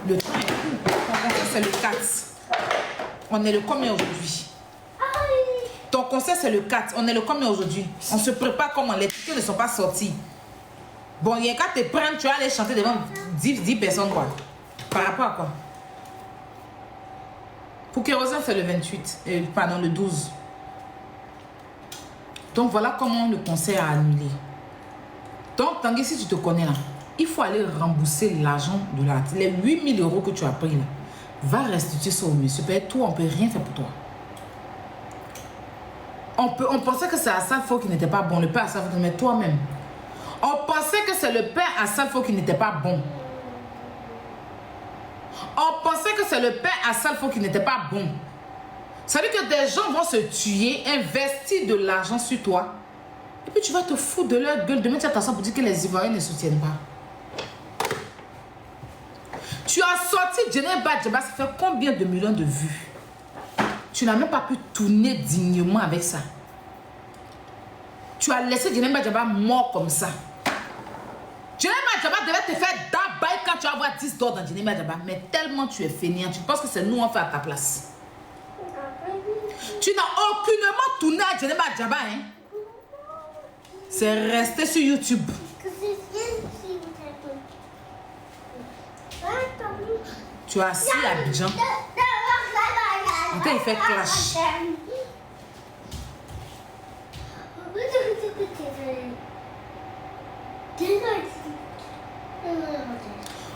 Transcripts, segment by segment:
Le temps est fou. Ton concert, c'est le 4. On est le combien aujourd'hui? Ton concert, c'est le 4. On est le combien aujourd'hui? On se prépare comment? Les tickets ne sont pas sortis. Bon, il y a qu'à te prendre, tu vas aller chanter devant 10 personnes, quoi. Par rapport à quoi? Pour Kérosène, c'est le 28. Pardon, le 12. Donc, voilà comment le concert a annulé. Donc, Tanguy, si tu te connais là, il faut aller rembourser l'argent de l'artiste. Les 8 000 € que tu as pris là, va restituer ça au monsieur. Peut-être toi, on ne peut rien faire pour toi. On pensait que c'est Assalfo qui n'était pas bon, le père Assalfo, mais toi-même. On pensait que c'est le père Assalfo qui n'était pas bon. On pensait que c'est le père Assalfo qui n'était pas bon. Ça veut dire que des gens vont se tuer, investir de l'argent sur toi. Et puis tu vas te foutre de leur gueule. Demain, tu vas t'asseoir pour dire que les Ivoiriens ne soutiennent pas. Tu as sorti Djeneba Djaba, ça fait combien de millions de vues? Tu n'as même pas pu tourner dignement avec ça. Tu as laissé Djeneba Djaba mort comme ça. Djeneba Djaba devait te faire d'abaye quand tu vas avoir 10 dollars dans Djeneba Djaba. Mais tellement tu es fainéant, tu penses que c'est nous on fait à ta place. Tu n'as aucunement tourné à Djeneba Djaba, hein? C'est resté sur YouTube. Tu as assis à Abidjan. Il fait clash.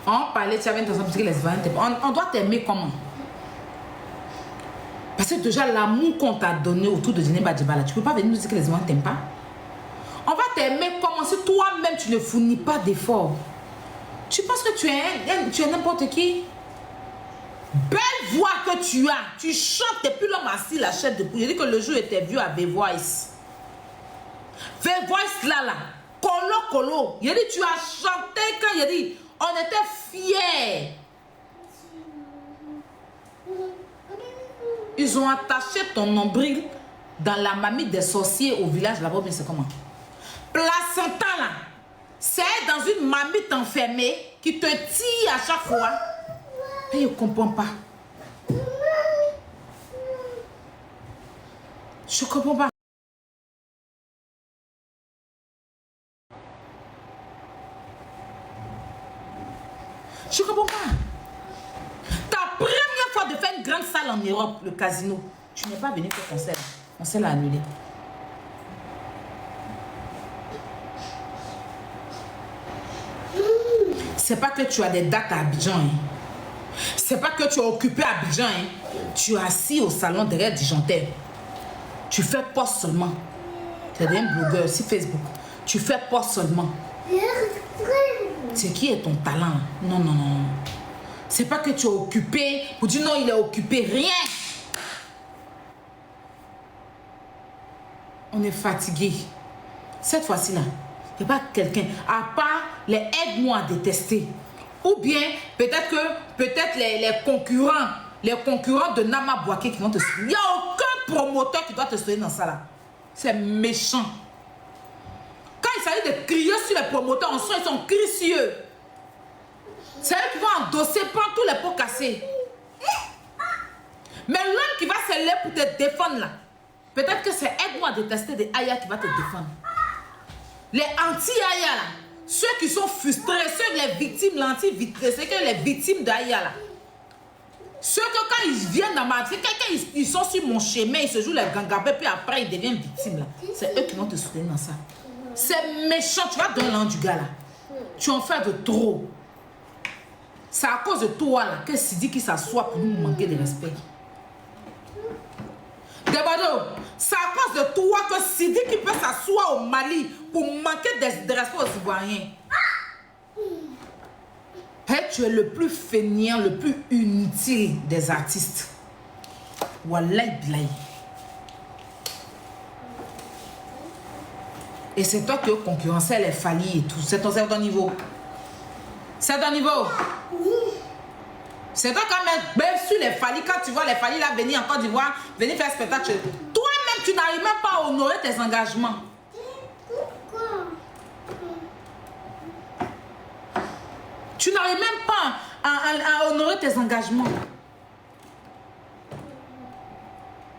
On parlait, tu avais une que les on doit t'aimer comment? Parce que déjà l'amour qu'on t'a donné autour de Djeneba Djaba, tu ne peux pas venir nous dire que les gens ne t'aiment pas. On va t'aimer comment si toi-même tu ne fournis pas d'efforts. Tu penses que tu es n'importe qui? Belle voix que tu as. Tu chantes depuis l'homme assis la chaise de poule. Je dis que le jour était vu à V-Voice. V-Voice là. Colo. Il dit tu as chanté quand il dit on était fiers. Ils ont attaché ton nombril dans la mamie des sorciers au village là-bas, mais c'est comment? Placenta là, c'est dans une mamie enfermée qui te tire à chaque fois. Et je ne comprends pas. Je ne comprends pas. Je ne comprends pas. Ta première fois de faire une grande salle en Europe, le casino, tu n'es pas venu pour concert. On s'est annulé. C'est pas que tu as des dates à Abidjan. Hein. C'est pas que tu es occupé à Abidjan. Hein. Tu es assis au salon derrière Dijontais. Tu fais post seulement. Tu es un blogueur sur Facebook. Tu fais post seulement. C'est qui est ton talent? Non. C'est pas que tu es occupé pour dire non, il est occupé. Rien. On est fatigué. Cette fois-ci là, il n'y a pas quelqu'un, à part les aide-moi à détester. Ou bien, peut-être les concurrents de Nama Bouaké qui vont te suivre. Il n'y a aucun promoteur qui doit te suivre dans ça là. C'est méchant. Quand il s'agit de crier sur les promoteurs, on sent qu'ils sont critieux. C'est eux qui vont endosser, prendre tous les pots cassés. Mais l'homme qui va se lever pour te défendre là, peut-être que c'est aide-moi à détester des Aya qui va te défendre. Les anti-Aya là, ceux qui sont frustrés, ceux les victimes, l'anti-victime, c'est que les victimes d'Aya là. Ceux que quand ils viennent dans ma vie, quand ils sont sur mon chemin, ils se jouent les gangabés, puis après ils deviennent victimes là. C'est eux qui vont te soutenir dans ça. C'est méchant, tu vas dans l'an du gars là. Tu en fais de trop. C'est à cause de toi là que Sidi qui s'assoit pour nous manquer de respect. Debado, c'est à cause de toi que Sidi qui peut s'asseoir au Mali pour manquer de respect aux Ivoiriens. Hey, tu es le plus fainéant, le plus inutile des artistes. Wallahi billahi. Et c'est toi qui as concurrencé les Fali et tout. C'est ton niveau. C'est ton niveau. C'est toi quand même sur les Fali, quand tu vois les Fali là venir en Côte d'Ivoire, venir faire spectacle. Toi-même, tu n'arrives même pas à honorer tes engagements. Tu n'arrives même pas à honorer tes engagements.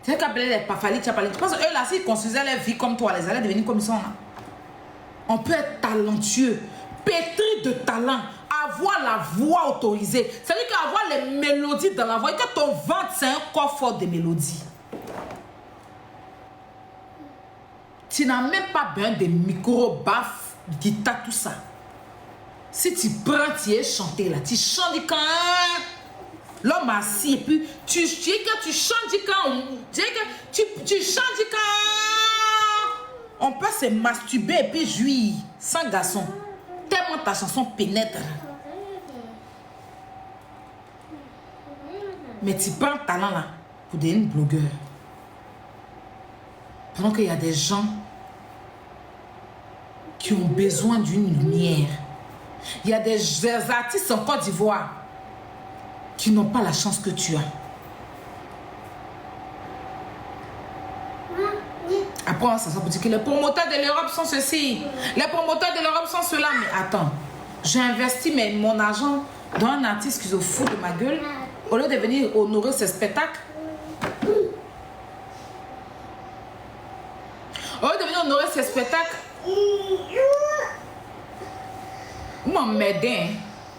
C'est qu'appeler les pafali, tu as parlé. Tu penses eux là, s'ils construisaient leur vie comme toi, les allaient devenir comme ils sont là. On peut être talentueux, pétri de talent, avoir la voix autorisée. C'est-à-dire qu'avoir les mélodies dans la voix, et que ton ventre, c'est un coffre de mélodies. Tu n'as même pas besoin de micro, baffes, guitare, tout ça. Si tu prends, tu es chanté là, tu chantes du camp. L'homme assis et puis tu chantes du camp. Tu chantes du camp. On peut se masturber et puis jouir sans garçon. Tellement ta chanson pénètre. Mais tu prends talent là pour devenir blogueur. Pendant qu'il y a des gens qui ont besoin d'une lumière. Il y a des artistes en Côte d'Ivoire qui n'ont pas la chance que tu as. Après, on s'en pour dire que les promoteurs de l'Europe sont ceci. Les promoteurs de l'Europe sont cela. Mais attends, j'ai investi mon argent dans un artiste qui se fout de ma gueule au lieu de venir honorer ses spectacles. Au lieu de venir honorer ses spectacles, vous m'emmerdez.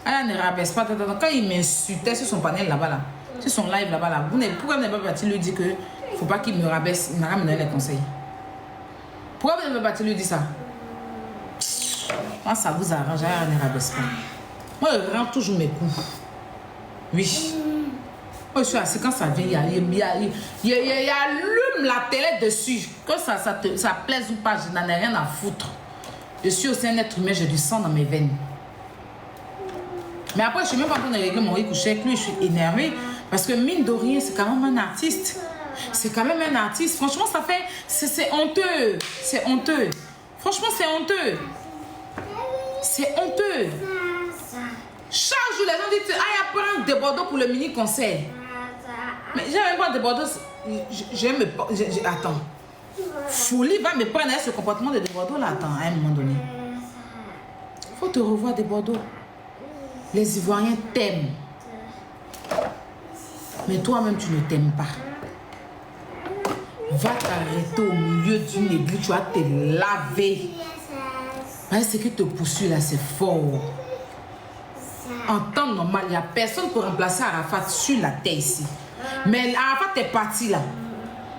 Elle ne rabaisse pas. Quand il m'insultait sur son panel là-bas, là, sur son live là-bas, là, pourquoi vous n'avez pas parti lui dire que il ne faut pas qu'il me rabaisse, il n'a pas me donné les conseils? Pourquoi vous n'avez pas parti lui dire ça? Moi, ça vous arrange, elle ne rabaisse pas. Moi, je rends toujours mes coups. Oui. Moi, je suis assis quand ça vient, il y allume la télé dessus. Que ça plaise ou pas, je n'en ai rien à foutre. Je suis aussi un être humain, j'ai du sang dans mes veines. Mais après, je ne suis même pas en train de régler mon coucher avec lui, je suis énervée. Parce que mine de rien, c'est quand même un artiste. C'est quand même un artiste. Franchement, ça fait... C'est honteux. C'est honteux. Franchement, c'est honteux. C'est honteux. Chaque jour, les gens disent, ah, il y a plein de Bordeaux pour le mini-concert. Mais j'ai même pas de Bordeaux. Attends. Folie va me prendre ce comportement de Bordeaux là. Attends, à un moment donné. Il faut te revoir de Bordeaux. Les Ivoiriens t'aiment. Mais toi-même, tu ne t'aimes pas. Va t'arrêter au milieu d'une église, tu vas te laver. Ce qui te poursuit là, c'est fort. En temps normal, il n'y a personne pour remplacer Arafat sur la terre ici. Mais Arafat est parti là.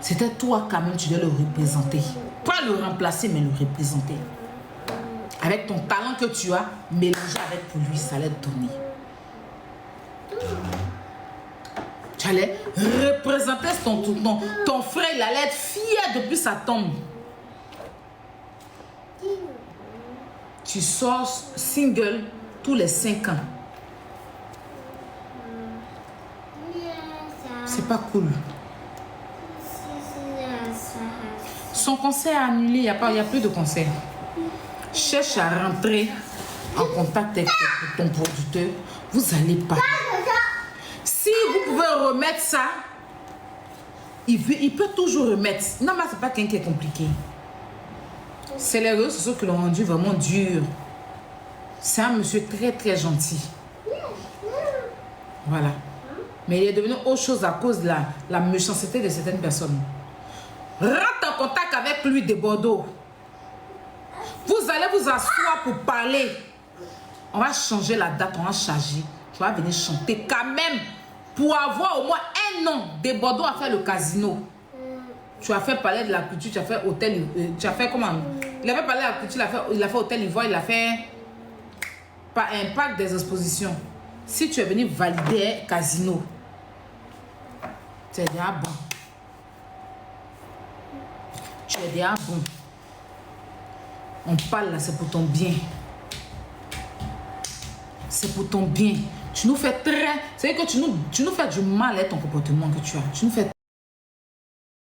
C'était toi quand même, tu dois le représenter. Pas le remplacer, mais le représenter. Avec ton talent que tu as, mélanger avec pour lui, ça allait te donner. Tu allais représenter ton frère, il allait être fier depuis sa tombe. Tu sors single tous les 5 ans. C'est pas cool. Son concert a annulé, il n'y a plus de concert. Cherche à rentrer en contact avec ton producteur. Vous allez parler. Si vous pouvez remettre ça, il peut toujours remettre. Non, mais c'est pas quelqu'un qui est compliqué. C'est les réseaux sociaux qui l'ont rendu vraiment dur. C'est un monsieur très très gentil. Voilà. Mais il est devenu autre chose à cause de la méchanceté de certaines personnes. Rentre en contact avec lui de Bordeaux. Vous allez vous asseoir pour parler. On va changer la date, on va charger. Tu vas venir chanter quand même pour avoir au moins un an de Bordeaux à faire le casino. Tu as fait parler de la culture, tu as fait hôtel, tu as fait comment? Il avait parlé de la culture, il a fait hôtel Ivoire, il a fait pas un parc des expositions. Si tu es venu valider casino, tu es déjà bon. Tu es déjà bon. On parle là, c'est pour ton bien. C'est pour ton bien. Tu nous fais très... C'est-à-dire que tu nous fais du mal avec ton comportement que tu as. Tu nous fais